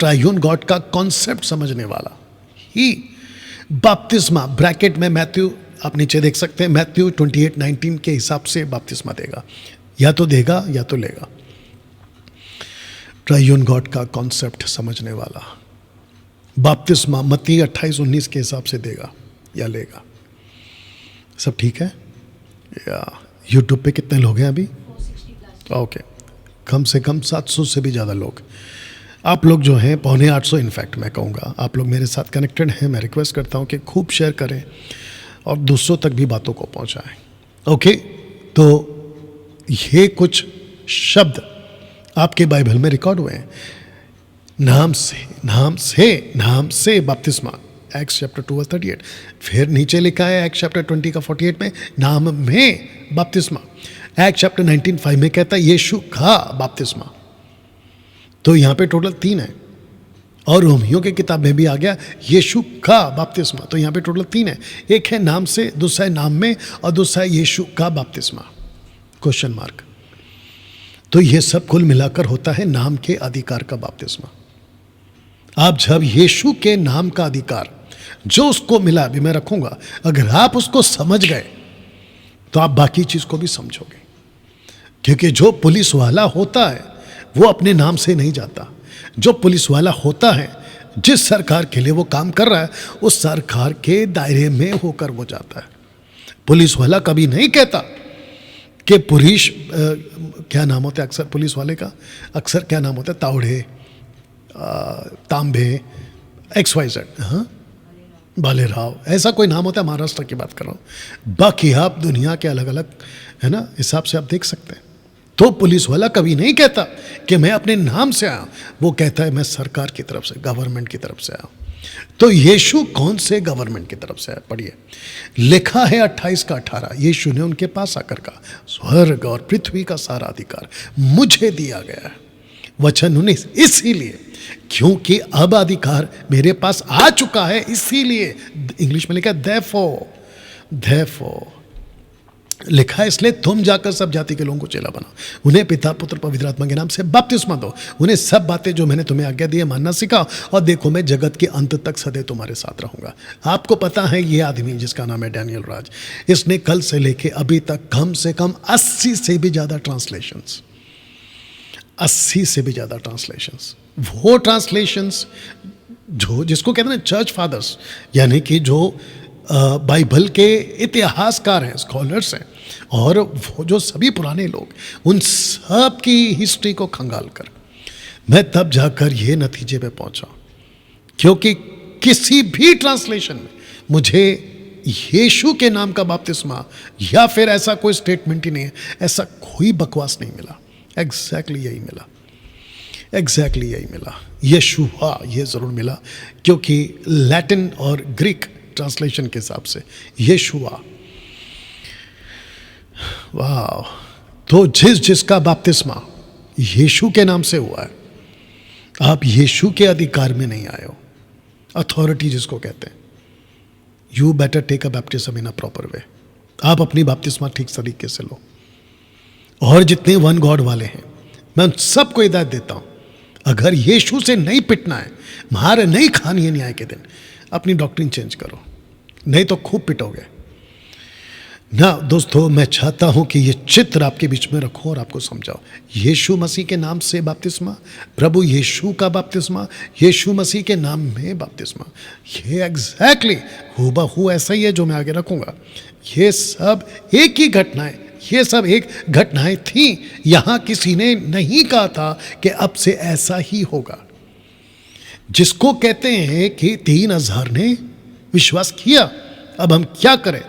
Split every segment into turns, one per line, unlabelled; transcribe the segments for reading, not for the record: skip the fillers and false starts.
Triune God का concept समझने वाला ही बपतिस्मा, ब्रैकेट में मैथ्यू आप नीचे देख सकते हैं, मैथ्यू 28:19 के हिसाब से बपतिस्मा देगा, या तो देगा या तो लेगा। ट्रायून गॉड का कॉन्सेप्ट समझने वाला बपतिस्मा मत्ती 28:19 के हिसाब से देगा या लेगा। सब ठीक है? या यूट्यूब पे कितने लोग हैं अभी? ओके, कम से कम 700 से भी ज़्यादा लोग। आप लोग जो हैं 750 इनफैक्ट मैं कहूँगा, आप लोग मेरे साथ कनेक्टेड हैं। मैं रिक्वेस्ट करता हूँ कि खूब शेयर करें और दूसरों तक भी बातों को पहुँचाएं। ओके, तो ये कुछ शब्द आपके बाइबल में रिकॉर्ड हुए हैं। नाम से बपतिस्मा, एक्स चैप्टर 2:38। फिर नीचे लिखा है एक्स चैप्टर 20 का 48 में नाम में बपतिस्मा। एक्स चैप्टर 19:5 में कहता है यीशु का बपतिस्मा। तो यहाँ पे टोटल 3 है। और रोमियो की किताब में भी आ गया यीशु का बपतिस्मा। तो यहाँ पे टोटल 3 है। एक है नाम से, दूसरा है नाम में, और दूसरा है यीशु का बपतिस्मा क्वेश्चन मार्क। तो ये सब कुल मिलाकर होता है नाम के अधिकार का बपतिस्मा। आप जब यीशु के नाम का अधिकार जो उसको मिला, अभी मैं रखूंगा, अगर आप उसको समझ गए तो आप बाकी चीज को भी समझोगे। क्योंकि जो पुलिस वाला होता है वो अपने नाम से नहीं जाता। जो पुलिस वाला होता है, जिस सरकार के लिए वो काम कर रहा है, उस सरकार के दायरे में होकर वो जाता है। पुलिस वाला कभी नहीं कहता कि पुलिस क्या नाम होता है अक्सर पुलिस वाले का, अक्सर क्या नाम होता है, तावड़े, तांबे, XYZ, हाँ, बालेराव, ऐसा कोई नाम होता है। महाराष्ट्र की बात कर रहा हूँ। बाकी आप दुनिया के अलग अलग है ना हिसाब से आप देख सकते हैं। तो पुलिस वाला कभी नहीं कहता कि मैं अपने नाम से आया, वो कहता है मैं सरकार की तरफ से, गवर्नमेंट की तरफ से आया। तो यीशु कौन से गवर्नमेंट की तरफ से आया? पढ़िए, लिखा है 28 का 18, यीशु ने उनके पास आकर कहा स्वर्ग और पृथ्वी का सारा अधिकार मुझे दिया गया है। वचन 19, इसीलिए क्योंकि अब अधिकार मेरे पास आ चुका है, इसीलिए, इंग्लिश में लिखा है therefore लिखा है, इसलिए तुम जाकर सब जाति के लोगों को चेला बनाओ, उन्हें पिता पुत्र पवित्र आत्मा के नाम से बपतिस्मा दो, उन्हें सब बातें जो मैंने तुम्हें आज्ञा दी है मानना सिखाओ, और देखो मैं जगत के अंत तक सदैव तुम्हारे साथ रहूंगा। आपको पता है ये आदमी जिसका नाम है डैनियल राज, इसने कल से लेके अभी तक कम से कम 80 से भी ज़्यादा ट्रांसलेशंस, 80 से भी ज़्यादा ट्रांसलेशंस, वो ट्रांसलेशंस जो जिसको कहते हैं चर्च फादर्स, यानी कि जो बाइबल के इतिहासकार हैं, स्कॉलर्स हैं, और वो जो सभी पुराने लोग, उन सब की हिस्ट्री को खंगाल कर मैं तब जाकर ये नतीजे पे पहुंचा। क्योंकि किसी भी ट्रांसलेशन में मुझे यीशु के नाम का बपतिस्मा या फिर ऐसा कोई स्टेटमेंट ही नहीं है, ऐसा कोई बकवास नहीं मिला। एग्जैक्टली यही मिला, यीशुआ ये ज़रूर मिला, क्योंकि लैटिन और ग्रीक ट्रांसलेशन के हिसाब से यीशुआ। वाह! तो जिसका बपतिस्मा यीशु के नाम से हुआ है, आप यीशु के अधिकार में नहीं आए हो, अथॉरिटी जिसको कहते हैं। You better take a baptism in a proper way. आप अपनी बपतिस्मा ठीक तरीके से लो। और जितने वन गॉड वाले हैं, मैं उन सबको हिदायत देता हूं, अगर यीशु से नहीं पिटना है, मार नहीं खानी है न्याय के दिन, अपनी डॉक्ट्रिन चेंज करो, नहीं तो खूब पिटोगे ना। दोस्तों, मैं चाहता हूं कि ये चित्र आपके बीच में रखो और आपको समझाओ। यीशु मसीह के नाम से बपतिस्मा, प्रभु यीशु का बपतिस्मा, यीशु मसीह के नाम में बपतिस्मा, ये एग्जैक्टली हूबहू ऐसा ही है जो मैं आगे रखूंगा। ये सब एक ही घटनाएं, ये सब एक घटनाएं थी। यहां किसी ने नहीं कहा था कि अब से ऐसा ही होगा। जिसको कहते हैं कि 3000 ने विश्वास किया, अब हम क्या करें?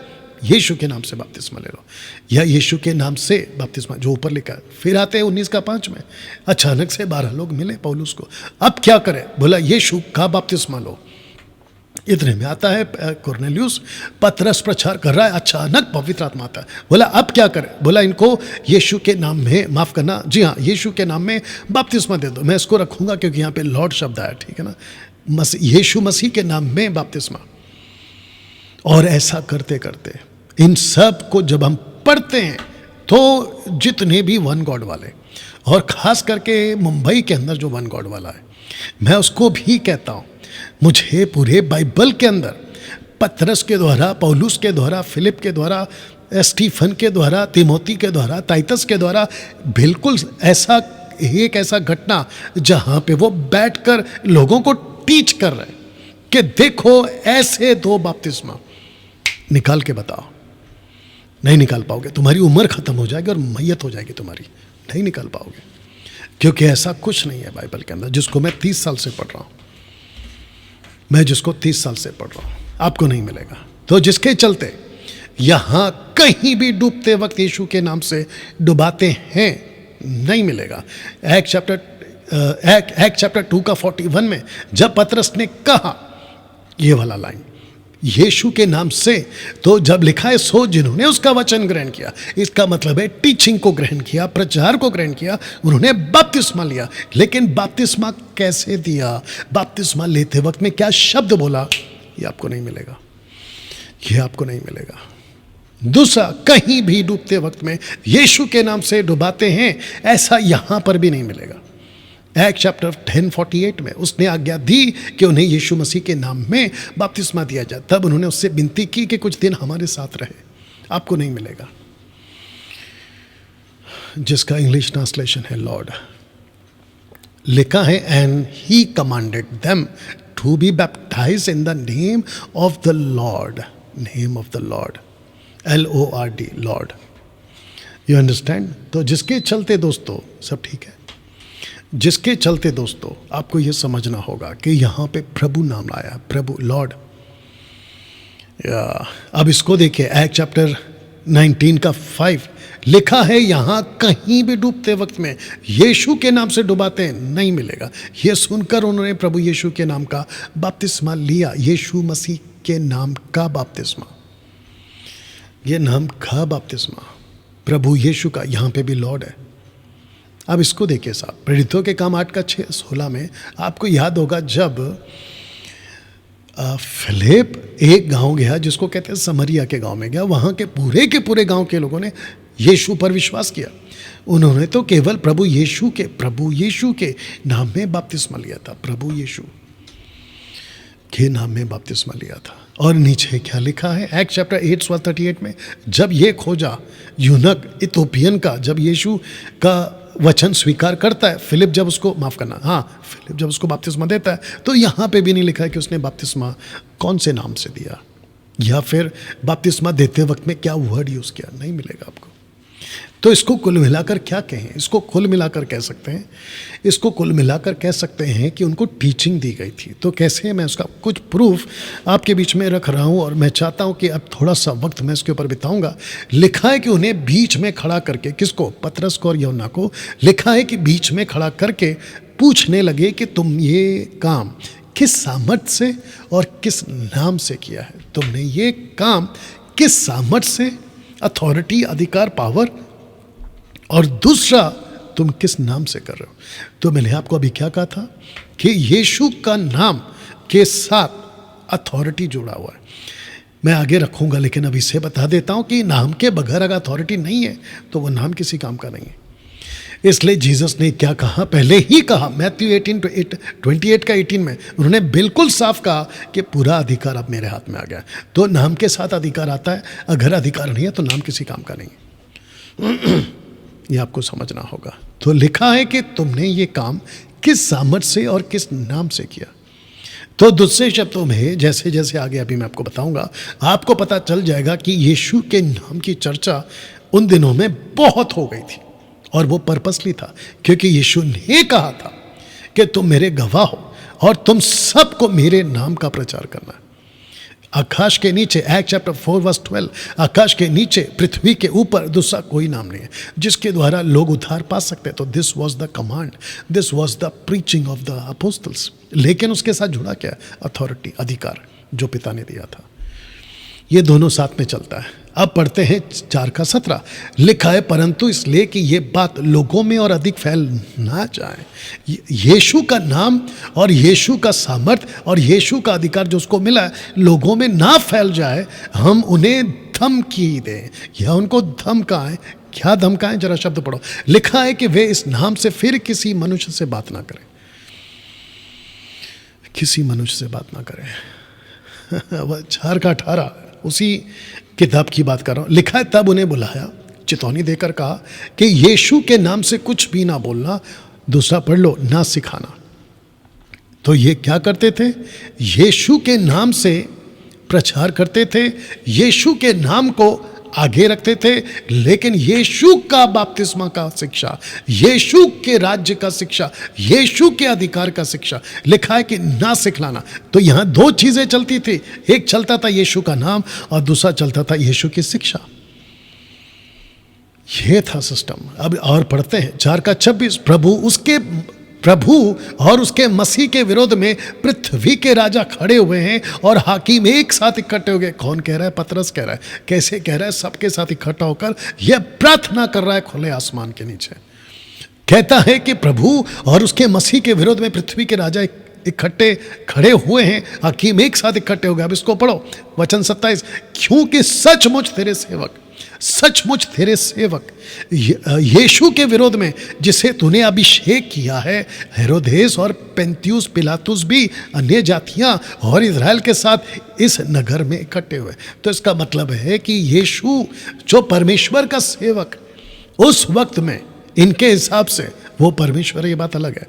यीशु के नाम से बपतिस्मा ले लो, या यीशु के नाम से बपतिस्मा, जो ऊपर लिखा है। फिर आते हैं 19 का 5 में, अचानक से 12 लोग मिले पौलुस को, अब क्या करें? बोला यीशु का बपतिस्मा लो। इतने में आता है कुरनेलियुस, पतरस प्रचार कर रहा है, अचानक पवित्र आत्मा आता है। बोला अब क्या करें? बोला इनको यीशु के नाम में, माफ करना, जी हाँ, यीशु के नाम में बपतिस्मा दे दो। मैं इसको रखूंगा क्योंकि यहाँ पे लॉर्ड शब्द आया, ठीक है ना, यीशु मसीह के नाम में बपतिस्मा। और ऐसा करते करते इन सब को जब हम पढ़ते हैं तो जितने भी वन गॉड वाले, और खास करके मुंबई के अंदर जो वन गॉड वाला है, मैं उसको भी कहता हूँ। मुझे पूरे बाइबल के अंदर पतरस के द्वारा, पौलुस के द्वारा, फिलिप के द्वारा, स्टीफन के द्वारा, तिमोती के द्वारा, टाइटस के द्वारा बिल्कुल ऐसा घटना जहाँ पे वो बैठकर लोगों को टीच कर रहे कि देखो ऐसे दो बपतिस्मा, निकाल के बताओ। नहीं निकाल पाओगे, तुम्हारी उम्र खत्म हो जाएगी और मैयत हो जाएगी तुम्हारी, नहीं निकाल पाओगे, क्योंकि ऐसा कुछ नहीं है बाइबल के अंदर। जिसको मैं 30 साल से पढ़ रहा हूँ, मैं जिसको 30 साल से पढ़ रहा हूँ, आपको नहीं मिलेगा। तो जिसके चलते यहां कहीं भी डूबते वक्त यीशु के नाम से डुबाते हैं, नहीं मिलेगा। एक्ट चैप्टर 2 का 41 में जब पतरस ने कहा ये वाला लाइन यीशु के नाम से, तो जब लिखा है सो जिन्होंने उसका वचन ग्रहण किया, इसका मतलब है टीचिंग को ग्रहण किया, प्रचार को ग्रहण किया, उन्होंने बपतिस्मा लिया। लेकिन बपतिस्मा कैसे दिया, बपतिस्मा लेते वक्त में क्या शब्द बोला, ये आपको नहीं मिलेगा, ये आपको नहीं मिलेगा। दूसरा, कहीं भी डूबते वक्त में यीशु के नाम से डुबाते हैं, ऐसा यहां पर भी नहीं मिलेगा। एक्ट चैप्टर 10:48 में उसने आज्ञा दी कि उन्हें यीशु मसीह के नाम में बपतिस्मा दिया जाए। तब उन्होंने उससे विनती की कि कुछ दिन हमारे साथ रहे, आपको नहीं मिलेगा। जिसका इंग्लिश ट्रांसलेशन है लॉर्ड, लिखा है and he commanded them to be baptized in the name of the Lord, name of the Lord, LORD, Lord. You understand. तो जिसके चलते दोस्तों, सब ठीक है, जिसके चलते दोस्तों आपको यह समझना होगा कि यहां पे प्रभु नाम आया, प्रभु, लॉर्ड। अब इसको देखिए, एक्ट चैप्टर 19 का 5 लिखा है यहां कहीं भी डूबते वक्त में यीशु के नाम से डुबाते हैं, नहीं मिलेगा। यह सुनकर उन्होंने प्रभु यीशु के नाम का बपतिस्मा लिया, यीशु मसीह के नाम का बपतिस्मा, ये नाम का बपतिस्मा प्रभु यीशु का, यहां पे भी लॉर्ड है। अब इसको देखिए साहब, प्रेरितों के काम 8 का 6-16 में आपको याद होगा जब फिलिप एक गांव गया जिसको कहते हैं समरिया के गांव में गया, वहां के पूरे गांव के लोगों ने यीशु पर विश्वास किया। उन्होंने तो केवल प्रभु यीशु के नाम में बपतिस्मा लिया था, प्रभु यीशु के नाम में बपतिस्मा लिया था। और नीचे क्या लिखा है एक्ट चैप्टर 8:38 में, जब ये खोजा यूनक इथोपियन का, जब यीशु का वचन स्वीकार करता है, फिलिप जब उसको बपतिस्मा देता है, तो यहाँ पे भी नहीं लिखा है कि उसने बपतिस्मा कौन से नाम से दिया, या फिर बपतिस्मा देते वक्त में क्या वर्ड यूज़ किया, नहीं मिलेगा आपको। तो इसको कुल मिलाकर क्या कहें, इसको कुल मिलाकर कह सकते हैं कि उनको टीचिंग दी गई थी। तो कैसे, मैं उसका कुछ प्रूफ आपके बीच में रख रहा हूँ, और मैं चाहता हूँ कि अब थोड़ा सा वक्त मैं इसके ऊपर बिताऊंगा। लिखा है कि उन्हें बीच में खड़ा करके, किसको, पतरस को और यूहन्ना को, लिखा है कि बीच में खड़ा करके पूछने लगे कि तुम ये काम किस सामर्थ्य से और किस नाम से किया है, तुमने ये काम किस सामर्थ्य से, अथॉरिटी, अधिकार, पावर, और दूसरा तुम किस नाम से कर रहे हो। तो मैंने आपको अभी क्या कहा था कि यीशु का नाम के साथ अथॉरिटी जुड़ा हुआ है। मैं आगे रखूंगा, लेकिन अभी से बता देता हूं कि नाम के बगैर अगर अथॉरिटी नहीं है तो वो नाम किसी काम का नहीं है। इसलिए जीसस ने क्या कहा, पहले ही कहा, मैथ्यू 28 का 18 में उन्होंने बिल्कुल साफ कहा कि पूरा अधिकार अब मेरे हाथ में आ गया। तो नाम के साथ अधिकार आता है, अगर अधिकार नहीं है तो नाम किसी काम का नहीं है। ये आपको समझना होगा। तो लिखा है कि तुमने ये काम किस सामर्थ से और किस नाम से किया। तो दूसरे शब्दों में, जैसे जैसे आगे अभी मैं आपको बताऊंगा, आपको पता चल जाएगा कि यीशु के नाम की चर्चा उन दिनों में बहुत हो गई थी, और वो पर्पसली था, क्योंकि यीशु ने कहा था कि तुम मेरे गवाह हो और तुम सबको मेरे नाम का प्रचार करना है। आकाश के नीचे, एक्ट चैप्टर 4:12, आकाश के नीचे, पृथ्वी के ऊपर दूसरा कोई नाम नहीं है जिसके द्वारा लोग उद्धार पा सकते हैं। तो this was the command, this was the preaching of the apostles. लेकिन उसके साथ जुड़ा क्या, अथॉरिटी, अधिकार जो पिता ने दिया था। ये दोनों साथ में चलता है। अब पढ़ते हैं 4:17, लिखा है परंतु इसलिए कि ये बात लोगों में और अधिक फैल ना जाए, यीशु का नाम और यीशु का सामर्थ और यीशु का अधिकार जो उसको मिला है लोगों में ना फैल जाए, हम उन्हें धमकी दें या उनको धमकाएं। क्या धमकाएं, जरा शब्द पढ़ो। लिखा है कि वे इस नाम से फिर किसी मनुष्य से बात ना करें। किसी मनुष्य से बात ना करें। वह 4 का 18 उसी किताब की बात कर रहा हूँ। लिखा है, तब उन्हें बुलाया, चेतावनी देकर कहा कि यीशु के नाम से कुछ भी ना बोलना, दूसरा पढ़ लो, ना सिखाना। तो ये क्या करते थे? यीशु के नाम से प्रचार करते थे, यीशु के नाम को आगे रखते थे, लेकिन यीशु का बपतिस्मा का शिक्षा, यीशु के राज्य का शिक्षा, यीशु के अधिकार का शिक्षा लिखा है कि ना सिखलाना। तो यहां 2 चीजें चलती थी, एक चलता था यीशु का नाम और दूसरा चलता था यीशु की शिक्षा। यह था सिस्टम। अब और पढ़ते हैं 4 का 26, प्रभु और उसके मसीह के विरोध में पृथ्वी के राजा खड़े हुए हैं और हाकिम एक साथ इकट्ठे हो गए। कौन कह रहा है? पतरस कह रहा है। कैसे कह रहा है? सबके साथ इकट्ठा होकर यह प्रार्थना कर रहा है खुले आसमान के नीचे। कहता है कि प्रभु और उसके मसीह के विरोध में पृथ्वी के राजा इकट्ठे खड़े हुए हैं, हाकिम एक साथ इकट्ठे हो गए। अब इसको पढ़ो, वचन 27, क्योंकि सचमुच तेरे सेवक यीशु के विरोध में, जिसे तूने अभिषेक किया है, हेरोदेस और पेंतियुस पिलातुस भी अन्य जातियां और इजराइल के साथ इस नगर में इकट्ठे हुए। तो इसका मतलब है कि यीशु जो परमेश्वर का सेवक उस वक्त में इनके हिसाब से वो परमेश्वर, ये बात अलग है।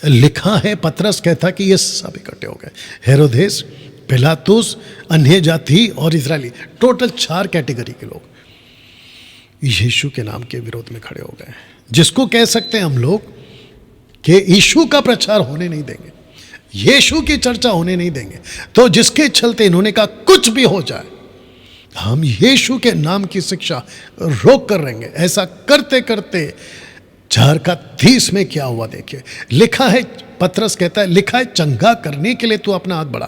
लिखा है, पतरस कहता कि ये सब इकट्ठे हो गए, हेरोदेस, पिलातुस, अन्य जाति और इजरायली, टोटल 4 कैटेगरी के लोग यीशु के नाम के विरोध में खड़े हो गए, जिसको कह सकते हैं हम लोग कि यीशु का प्रचार होने नहीं देंगे, यीशु की चर्चा होने नहीं देंगे। तो जिसके चलते इन्होंने कहा कुछ भी हो जाए, हम यीशु के नाम की शिक्षा रोक कर रहेंगे। ऐसा करते करते 4 का 30 में क्या हुआ देखिए। लिखा है, पतरस कहता है, लिखा है, चंगा करने के लिए तू अपना हाथ बढ़ा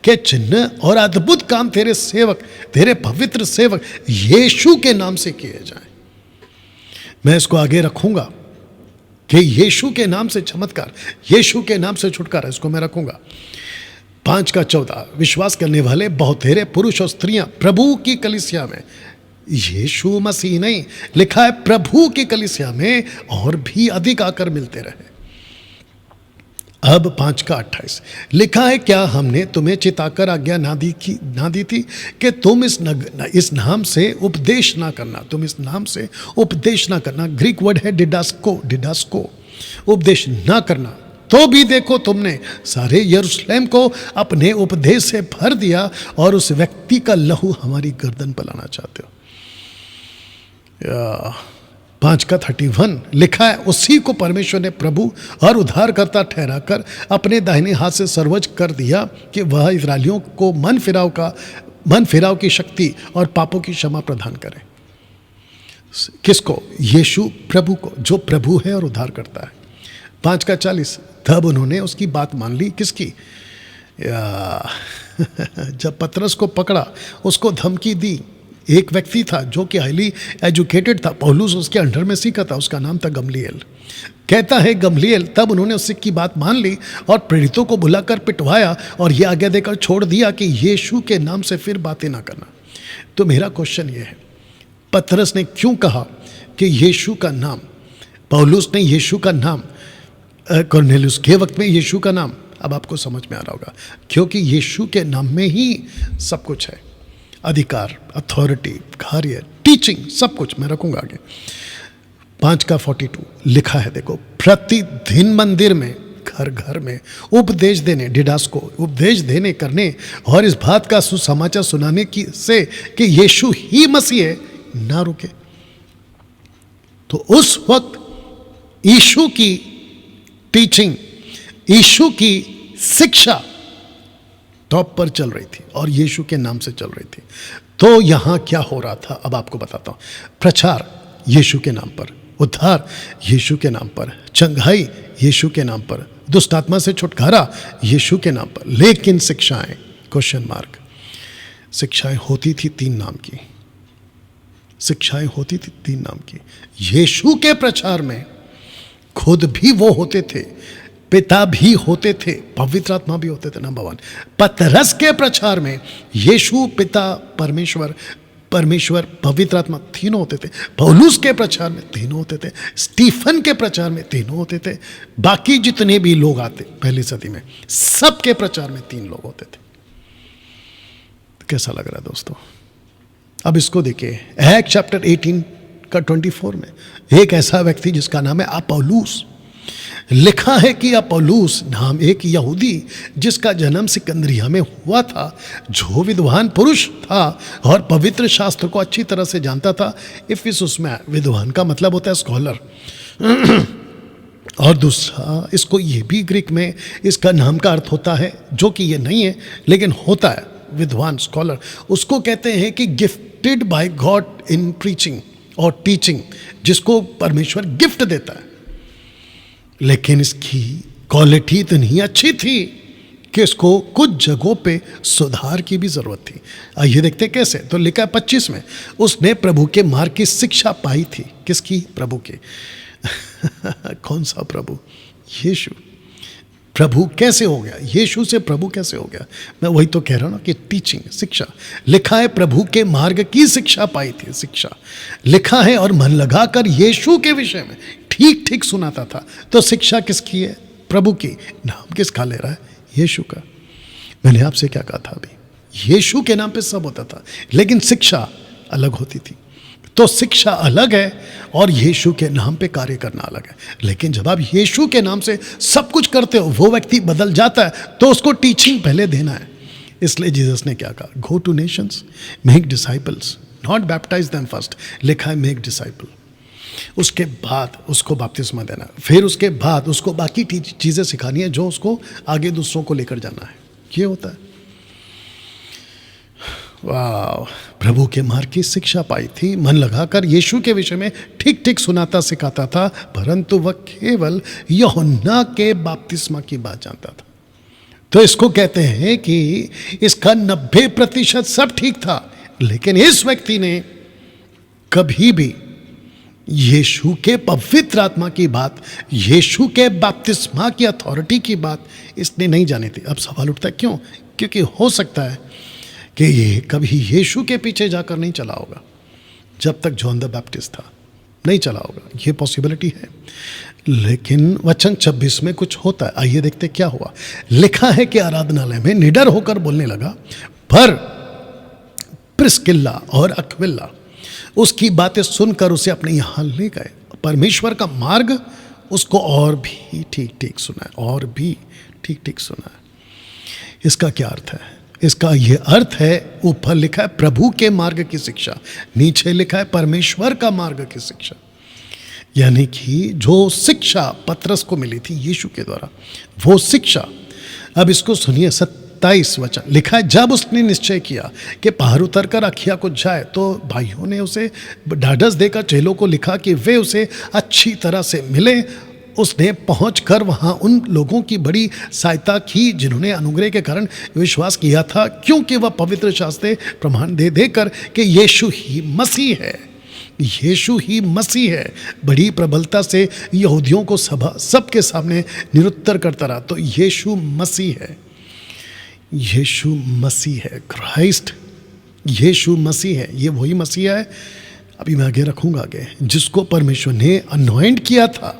कि चिन्ह और अद्भुत काम तेरे सेवक, तेरे पवित्र सेवक यीशु के नाम से किए जाएं। मैं इसको आगे रखूंगा कि यीशु के नाम से चमत्कार, यीशु के नाम से छुटकारा, इसको मैं रखूंगा। 5 का 14, विश्वास करने वाले बहुतेरे पुरुष और स्त्रियां प्रभु की कलीसिया में, यीशु मसीह नहीं, लिखा है प्रभु की कलीसिया में और भी अधिक आकर मिलते रहे। अब 5 का 28 लिखा है, क्या हमने तुम्हें चिताकर आज्ञा ना दी थी कि तुम इस नाम से उपदेश ना करना, तुम इस नाम से उपदेश ना करना। ग्रीक वर्ड है डिडास्को, उपदेश ना करना। तो भी देखो, तुमने सारे यरूशलेम को अपने उपदेश से भर दिया और उस व्यक्ति का लहू हमारी गर्दन पर लाना चाहते हो। 5 का 31 लिखा है, उसी को परमेश्वर ने प्रभु और उद्धारकर्ता ठहराकर अपने दाहिने हाथ से सर्वोच्च कर दिया कि वह इस्राएलियों को मन फिराव की शक्ति और पापों की क्षमा प्रदान करे। किसको? यीशु प्रभु को, जो प्रभु है और उद्धार करता है। 5 का 40, तब उन्होंने उसकी बात मान ली। किसकी? जब पतरस को पकड़ा, उसको धमकी दी। एक व्यक्ति था जो कि हाईली एजुकेटेड था, पौलुस उसके अंडर में सीखा था, उसका नाम था गमलीएल। कहता है गमलीएल, तब उन्होंने उससे की बात मान ली और प्रेरितों को बुलाकर पिटवाया और यह आज्ञा देकर छोड़ दिया कि यीशु के नाम से फिर बातें ना करना। तो मेरा क्वेश्चन ये है, पतरस ने क्यों कहा कि यीशु का नाम, पौलुस ने यीशु का नाम, कुरनेलियुस के वक्त में यीशु का नाम, अब आपको समझ में आ रहा होगा, क्योंकि यीशु के नाम में ही सब कुछ है, अधिकार, अथॉरिटी, कार्य, टीचिंग, सब कुछ। मैं रखूंगा आगे। 5 का 42 लिखा है, देखो, प्रतिदिन मंदिर में, घर घर में उपदेश देने, डिडास्को, उपदेश देने करने और इस बात का सुसमाचार सुनाने की से कि यीशु ही मसीह है, ना रुके। तो उस वक्त यीशु की टीचिंग, यीशु की शिक्षा टॉप पर चल रही थी और यीशु के नाम से चल रही थी। तो यहां क्या हो रहा था, अब आपको बताता हूं। प्रचार यीशु के नाम पर, उद्धार यीशु के नाम पर, चंगाई यीशु के नाम पर, दुष्ट आत्मा से छुटकारा यीशु के नाम पर। लेकिन शिक्षाएं, क्वेश्चन मार्क, शिक्षाएं होती थी 3 नाम की, शिक्षाएं होती थी 3 नाम की। यीशु के प्रचार में खुद भी वो होते थे, पिता भी होते थे, पवित्र आत्मा भी होते थे। नंबर 1। पतरस के प्रचार में यीशु, पिता, परमेश्वर परमेश्वर, पवित्र आत्मा, तीनों होते थे। पौलुस के प्रचार में तीनों होते थे, स्टीफन के प्रचार में तीनों होते थे, बाकी जितने भी लोग आते पहली सदी में सबके प्रचार में 3 लोग होते थे। कैसा लग रहा है दोस्तों? अब इसको देखिए, एक्ट चैप्टर 18 का 24 में एक ऐसा व्यक्ति जिसका नाम है अपोल्लोस, लिखा है कि अपोल्लोस नाम एक यहूदी जिसका जन्म सिकंदरिया में हुआ था, जो विद्वान पुरुष था और पवित्र शास्त्र को अच्छी तरह से जानता था। इफिसुस में विद्वान का मतलब होता है स्कॉलर, और दूसरा इसको ये भी ग्रीक में इसका नाम का अर्थ होता है, जो कि ये नहीं है लेकिन होता है, विद्वान स्कॉलर। उसको कहते हैं कि गिफ्टेड बाय गॉड इन प्रीचिंग और टीचिंग, जिसको परमेश्वर गिफ्ट देता है। लेकिन इसकी क्वालिटी इतनी अच्छी थी कि इसको कुछ जगहों पे सुधार की भी जरूरत थी। आइए देखते कैसे। तो लिखा है 25 में, उसने प्रभु के मार्ग की शिक्षा पाई थी। किसकी? प्रभु के। कौन सा प्रभु? यीशु। प्रभु कैसे हो गया? यीशु से प्रभु कैसे हो गया? मैं वही तो कह रहा हूं ना कि टीचिंग, शिक्षा। लिखा है प्रभु के मार्ग की शिक्षा पाई थी, शिक्षा। लिखा है और मन लगाकर यीशु के विषय में ठीक ठीक सुनाता था। तो शिक्षा किसकी है? प्रभु की। नाम किसका ले रहा है? यीशु का। मैंने आपसे क्या कहा था अभी? यीशु के नाम पे सब होता था, लेकिन शिक्षा अलग होती थी। तो शिक्षा अलग है और यीशु के नाम पे कार्य करना अलग है। लेकिन जब आप यीशु के नाम से सब कुछ करते हो, वो व्यक्ति बदल जाता है, तो उसको टीचिंग पहले देना है। इसलिए जीसस ने क्या कहा? गो to Nations, make disciples, not baptise them first. लिखा है मेक डिसाइपल। उसके बाद उसको बपतिस्मा देना, फिर उसके बाद उसको बाकी चीज़ें सिखानी है जो उसको आगे दूसरों को लेकर जाना है। ये होता है। वाह! प्रभु के मार्ग की शिक्षा पाई थी, मन लगाकर यीशु के विषय में ठीक ठीक सुनाता सिखाता था, परंतु वह केवल यूहन्ना के बपतिस्मा की बात जानता था। तो इसको कहते हैं कि इसका 90% सब ठीक था, लेकिन इस व्यक्ति ने कभी भी यीशु के पवित्र आत्मा की बात, यीशु के बपतिस्मा की अथॉरिटी की बात इसने नहीं जानी थी। अब सवाल उठता है क्यों? क्योंकि हो सकता है कि ये कभी यीशु के पीछे जाकर नहीं चला होगा। जब तक जॉन द बैप्टिस्ट था नहीं चला होगा, ये पॉसिबिलिटी है। लेकिन वचन 26 में कुछ होता है। आइए देखते क्या हुआ। लिखा है कि आराधनालय में निडर होकर बोलने लगा, पर प्रिस्किल्ला और अक्विला उसकी बातें सुनकर उसे अपने यहाँ ले गए। परमेश्वर का मार्ग उसको और भी ठीक ठीक सुना है, और भी ठीक ठीक सुना है। इसका क्या अर्थ है? इसका ये अर्थ है, ऊपर लिखा है प्रभु के मार्ग की शिक्षा, नीचे लिखा है परमेश्वर का मार्ग की शिक्षा। यानी कि जो शिक्षा पतरस को मिली थी यीशु के द्वारा, वो शिक्षा। अब इसको सुनिए, 27 वचन लिखा है, जब उसने निश्चय किया कि पहाड़ उतर कर अखिया को जाए, तो भाइयों ने उसे ढाढ़स देकर चेलों को लिखा कि वे उसे अच्छी तरह से मिले। उसने पहुंचकर वहां उन लोगों की बड़ी सहायता की जिन्होंने अनुग्रह के कारण विश्वास किया था, क्योंकि वह पवित्र शास्त्र प्रमाण दे देकर कि यीशु ही मसीह है, यीशु ही मसीह है, बड़ी प्रबलता से यहूदियों को सबके सामने निरुत्तर करता रहा। तो यीशु मसीह है, यीशु मसीह है, क्राइस्ट यीशु मसीह है। ये वही मसीह है, अभी मैं आगे रखूंगा आगे, जिसको परमेश्वर ने अनॉइंट किया था,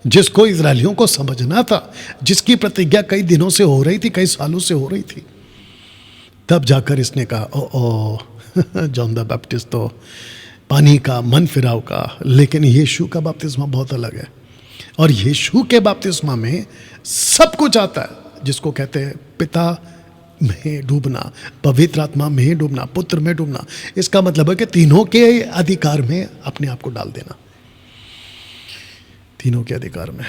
जिसको इजरायलियों को समझना था, जिसकी प्रतिज्ञा कई दिनों से हो रही थी, कई सालों से हो रही थी। तब जाकर इसने कहा, ओ जॉन द बैप्टिस्ट तो पानी का, मन फिराव का, लेकिन यीशु का बपतिस्मा बहुत अलग है। और यीशु के बपतिस्मा में सब कुछ आता है, जिसको कहते हैं पिता में डूबना, पवित्र आत्मा में डूबना, पुत्र में डूबना। इसका मतलब है कि तीनों के अधिकार में अपने आप को डाल देना, तीनों के अधिकार में।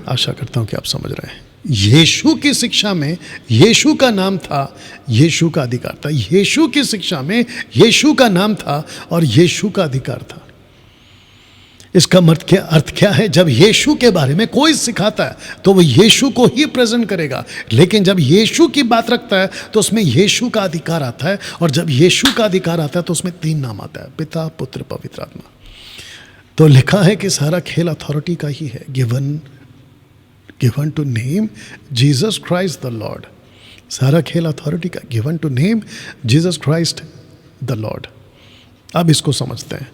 आशा करता हूं कि आप समझ रहे हैं। यीशु की शिक्षा में यीशु का नाम था, यीशु का अधिकार था। यीशु की शिक्षा में यीशु का नाम था और यीशु का अधिकार था। इसका अर्थ क्या है? जब यीशु के बारे में कोई सिखाता है तो वो यीशु को ही प्रेजेंट करेगा, लेकिन जब यीशु की बात रखता है तो उसमें यीशु का अधिकार आता है। और जब यीशु का अधिकार आता है तो उसमें 3 नाम आता है, पिता, पुत्र, पवित्र आत्मा। तो लिखा है कि सारा खेल अथॉरिटी का ही है, given to name Jesus Christ the Lord. सारा खेल अथॉरिटी का, given to name Jesus Christ the Lord. अब इसको समझते हैं।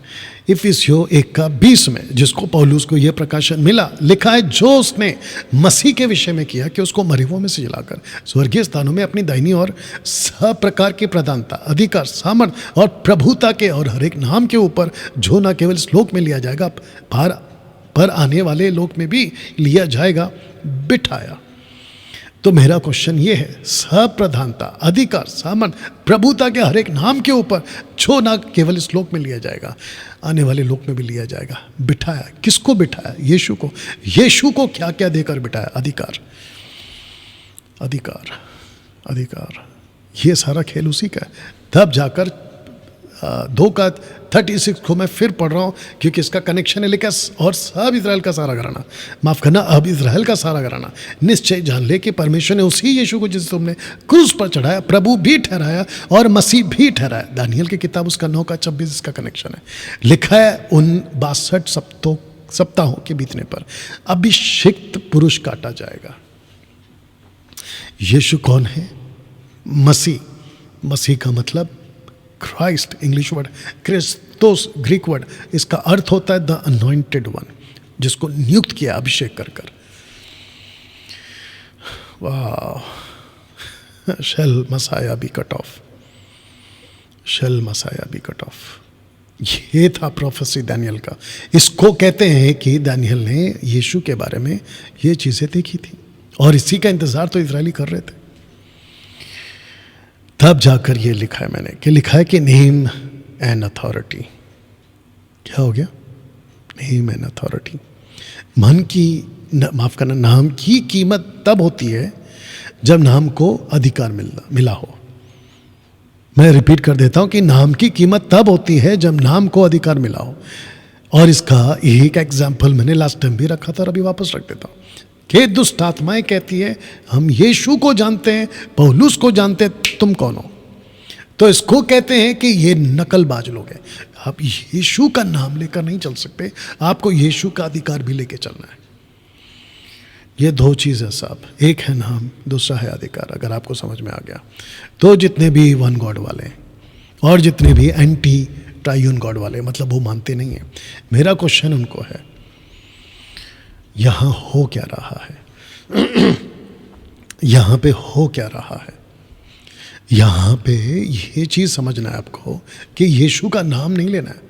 इफिसियों 1:20 में, जिसको पौलुस को यह प्रकाशन मिला, लिखा है, जो उसने मसीह के विषय में किया कि उसको मरे हुओं में से जलाकर स्वर्गीय स्थानों में अपनी दाहिनी और सब प्रकार की प्रधानता, अधिकार, सामर्थ और प्रभुता के और हर एक नाम के ऊपर, जो न केवल इस लोक में लिया जाएगा पर आने वाले लोक में भी लिया जाएगा, बिठाया। तो मेरा क्वेश्चन ये है, सब प्रधानता, अधिकार, सामर्थ, प्रभुता के हर एक नाम के ऊपर, जो ना केवल इस लोक में लिया जाएगा, आने वाले लोक में भी लिया जाएगा, बिठाया। किसको बिठाया? यीशु को। यीशु को क्या क्या देकर बिठाया? अधिकार, अधिकार, अधिकार। ये सारा खेल उसी का है। तब जाकर 2:36 को मैं फिर पढ़ रहा हूँ, क्योंकि इसका कनेक्शन है। लिखा, और सब इजराइल का सारा घराना, माफ करना, अब इजराइल का सारा घराना निश्चय जान ले कि परमेश्वर ने उसी यीशु को, जिसे तुमने क्रूस पर चढ़ाया, प्रभु भी ठहराया और मसीह भी ठहराया। दानियल की किताब उसका 9:26 इसका कनेक्शन है। लिखा है, उन 62 सप्ताहों के बीतने पर अभिषिक्त पुरुष काटा जाएगा। यीशु कौन है? मसीह। मसीह का मतलब Christ, English word Christos, Greek word. इसका अर्थ होता है द अनॉइंटेड वन, जिसको नियुक्त किया अभिषेक कर कर। वाह, shall Messiah be cut off, shall Messiah be cut off. ये था प्रोफेसी दानियल का। इसको कहते हैं कि दानियल ने यीशु के बारे में ये चीजें देखी थी और इसी का इंतजार तो इजरायली कर रहे थे। तब जाकर ये लिखा है मैंने, कि लिखा है कि नेम एंड अथॉरिटी। क्या हो गया? Name and authority. मन की, माफ करना, नाम की कीमत तब होती है जब नाम को अधिकार मिला हो। मैं रिपीट कर देता हूं कि नाम की कीमत तब होती है जब नाम को अधिकार मिला हो। और इसका एक एग्जाम्पल मैंने लास्ट टाइम भी रखा था और अभी वापस रख देता हूं कि दुष्ट आत्माएं कहती है, हम यीशु को जानते हैं, पौलुस को जानते हैं, तुम कौन हो? तो इसको कहते हैं कि ये नकलबाज लोग हैं। आप यीशु का नाम लेकर नहीं चल सकते, आपको यीशु का अधिकार भी लेके चलना है। ये दो चीज़ है साहब, एक है नाम, दूसरा है अधिकार। अगर आपको समझ में आ गया तो जितने भी वन गॉड वाले और जितने भी एंटी ट्राइयून गॉड वाले, मतलब वो मानते नहीं हैं, मेरा क्वेश्चन उनको है, यहां हो क्या रहा है? यहां पे हो क्या रहा है? यहां पे ये चीज समझना है आपको कि यीशु का नाम नहीं लेना है,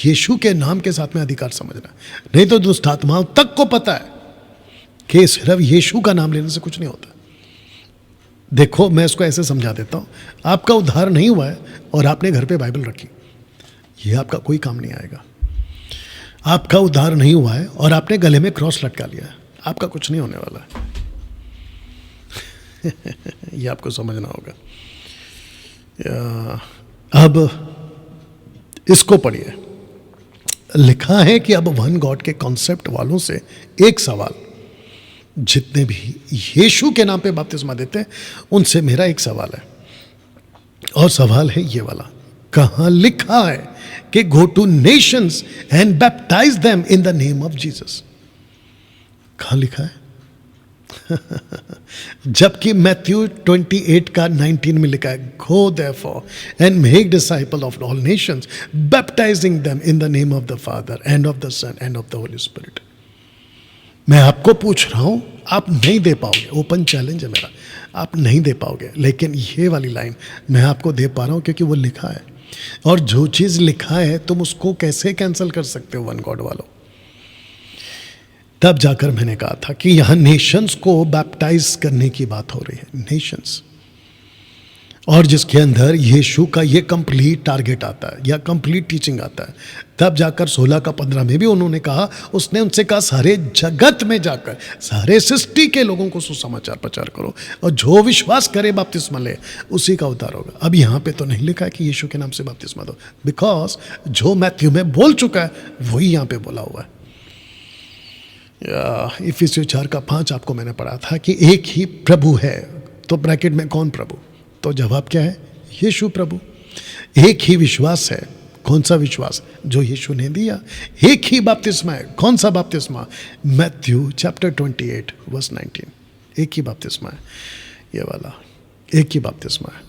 यीशु के नाम के साथ में अधिकार समझना है। नहीं तो दुष्ट आत्माओं तक को पता है कि सिर्फ यीशु का नाम लेने से कुछ नहीं होता। देखो, मैं इसको ऐसे समझा देता हूं, आपका उद्धार नहीं हुआ है और आपने घर पे बाइबल रखी, ये आपका कोई काम नहीं आएगा। आपका उद्धार नहीं हुआ है और आपने गले में क्रॉस लटका लिया है, आपका कुछ नहीं होने वाला है। ये आपको समझना होगा। अब इसको पढ़िए। लिखा है कि अब वन गॉड के कॉन्सेप्ट वालों से एक सवाल, जितने भी यीशु के नाम पे बपतिस्मा देते हैं उनसे मेरा एक सवाल है, और सवाल है ये वाला, कहाँ लिखा है कि go to nations and baptize them in the name of Jesus? कहाँ लिखा है? जबकि मैथ्यू 28:19 में लिखा है, go therefore and make disciple of all nations baptizing them in the name of the Father and of the Son and of the Holy Spirit. मैं आपको पूछ रहा हूं, आप नहीं दे पाओगे, ओपन चैलेंज है मेरा, आप नहीं दे पाओगे, लेकिन ये वाली लाइन मैं आपको दे पा रहा हूं क्योंकि वो लिखा है। और जो चीज लिखा है तुम उसको कैसे कैंसिल कर सकते हो वन गॉड वालों? तब जाकर मैंने कहा था कि यहां नेशंस को बैप्टाइज करने की बात हो रही है, नेशंस, और जिसके अंदर यीशु का ये कंप्लीट टारगेट आता है या कंप्लीट टीचिंग आता है। तब जाकर 16:15 में भी उन्होंने कहा, उसने उनसे कहा, सारे जगत में जाकर सारे सृष्टि के लोगों को सुसमाचार प्रचार करो और जो विश्वास करे बपतिस्मा ले, उसी का उद्धार होगा। अब यहाँ पे तो नहीं लिखा है कि यीशु के नाम से बपतिस्मा दो, बिकॉज जो मैथ्यू में बोल चुका है वही यहाँ पे बोला हुआ है। इफिसियों 4:5 आपको मैंने पढ़ा था कि एक ही प्रभु है, तो ब्रैकेट में कौन प्रभु? तो जवाब क्या है? यीशु प्रभु। एक ही विश्वास है, कौन सा विश्वास? जो यीशु ने दिया। एक ही बपतिस्मा है, कौन सा बपतिस्मा? Matthew chapter 28 verse 19। एक ही बपतिस्मा है, ये वाला एक ही बपतिस्मा है।